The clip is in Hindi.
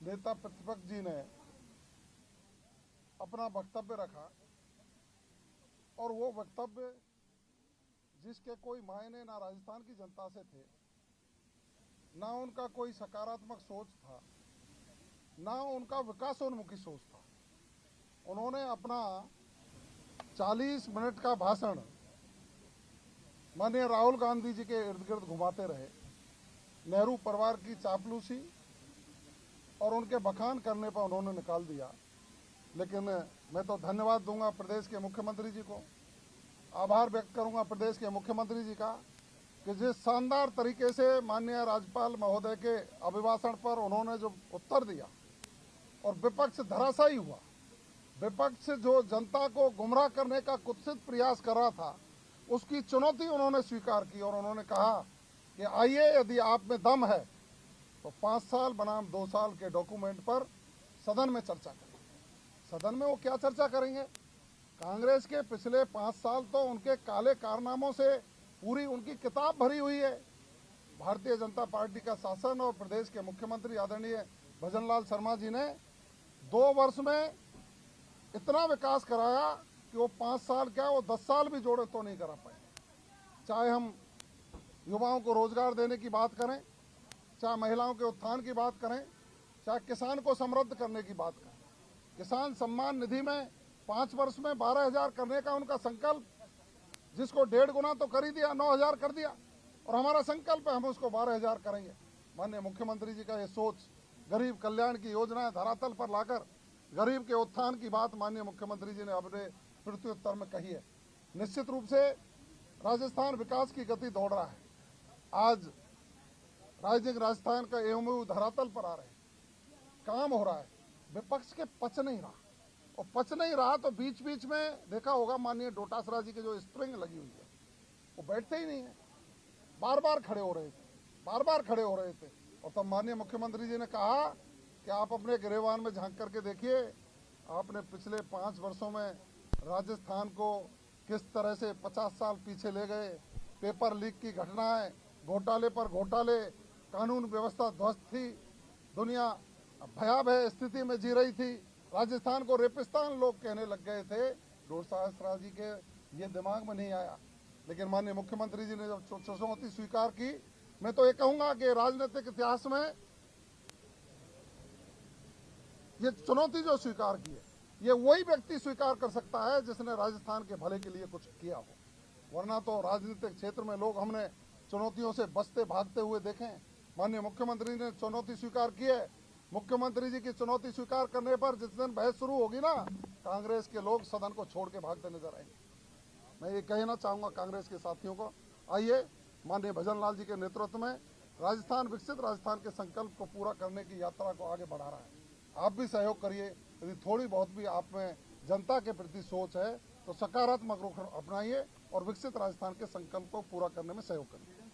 नेता प्रतिपक्ष जी ने अपना वक्तव्य रखा और वो वक्तव्य जिसके कोई मायने ना राजस्थान की जनता से थे, ना उनका कोई सकारात्मक सोच था, ना उनका विकासोन्मुखी सोच था। उन्होंने अपना 40 मिनट का भाषण माननीय राहुल गांधी जी के इर्द गिर्द घुमाते रहे। नेहरू परिवार की चापलूसी और उनके बखान करने पर उन्होंने निकाल दिया। लेकिन मैं तो धन्यवाद दूंगा प्रदेश के मुख्यमंत्री जी को, आभार व्यक्त करूंगा प्रदेश के मुख्यमंत्री जी का कि जिस शानदार तरीके से माननीय राज्यपाल महोदय के अभिभाषण पर उन्होंने जो उत्तर दिया और विपक्ष धराशायी हुआ। विपक्ष जो जनता को गुमराह करने का कुत्सित प्रयास कर रहा था, उसकी चुनौती उन्होंने स्वीकार की और उन्होंने कहा कि आइए, यदि आप में दम है तो 5 साल बनाम 2 साल के डॉक्यूमेंट पर सदन में चर्चा करें। सदन में वो क्या चर्चा करेंगे? कांग्रेस के पिछले 5 साल तो उनके काले कारनामों से पूरी उनकी किताब भरी हुई है। भारतीय जनता पार्टी का शासन और प्रदेश के मुख्यमंत्री आदरणीय भजनलाल शर्मा जी ने 2 वर्ष में इतना विकास कराया कि वो 5 साल क्या, वो 10 साल भी जोड़े तो नहीं करा पाए। चाहे हम युवाओं को रोजगार देने की बात करें, चाहे महिलाओं के उत्थान की बात करें, चाहे किसान को समृद्ध करने की बात करें। किसान सम्मान निधि में 5 वर्ष में 12,000 करने का उनका संकल्प, जिसको 1.5 गुना तो कर ही दिया, 9,000 कर दिया। और हमारा संकल्प है हम उसको 12,000 करेंगे। माननीय मुख्यमंत्री जी का ये सोच, गरीब कल्याण की योजनाएं धरातल पर लाकर गरीब के उत्थान की बात माननीय मुख्यमंत्री जी ने अपने प्रत्युत्तर में कही है। निश्चित रूप से राजस्थान विकास की गति दौड़ रहा है। आज राइजिंग राजस्थान का एमओयू धरातल पर आ रहे हैं, काम हो रहा है। विपक्ष के पच नहीं रहा, और पच नहीं रहा तो बीच बीच में देखा होगा माननीय डोटासरा जी की जो स्प्रिंग लगी हुई है, वो बैठते ही नहीं है, बार बार खड़े हो रहे थे, बार बार खड़े हो रहे थे। और तब माननीय मुख्यमंत्री जी ने कहा कि आप अपने गिरेबान में झांक करके देखिए, आपने पिछले 5 वर्षों में राजस्थान को किस तरह से 50 साल पीछे ले गए। पेपर लीक की घटनाएं, घोटाले पर घोटाले, कानून व्यवस्था ध्वस्त थी, दुनिया भयावह स्थिति में जी रही थी। राजस्थान को रेपिस्तान लोग कहने लग गए थे। डोटासरा जी के ये दिमाग में नहीं आया, लेकिन माननीय मुख्यमंत्री जी ने जब चुनौती स्वीकार की, मैं तो ये कहूंगा कि राजनीतिक इतिहास में ये चुनौती जो स्वीकार की है, ये वही व्यक्ति स्वीकार कर सकता है जिसने राजस्थान के भले के लिए कुछ किया हो। वरना तो राजनीतिक क्षेत्र में लोग हमने चुनौतियों से बचते भागते हुए देखें। माननीय मुख्यमंत्री ने चुनौती स्वीकार की है। मुख्यमंत्री जी की चुनौती स्वीकार करने पर जिस दिन बहस शुरू होगी ना, कांग्रेस के लोग सदन को छोड़ के भागते नजर आएंगे। मैं ये कहना चाहूंगा कांग्रेस के साथियों को, आइए, माननीय भजनलाल जी के नेतृत्व में राजस्थान विकसित राजस्थान के संकल्प को पूरा करने की यात्रा को आगे बढ़ा रहा है। आप भी सहयोग करिए। यदि थोड़ी बहुत भी आप में जनता के प्रति सोच है तो सकारात्मक रुख अपनाइए और विकसित राजस्थान के संकल्प को पूरा करने में सहयोग करिए।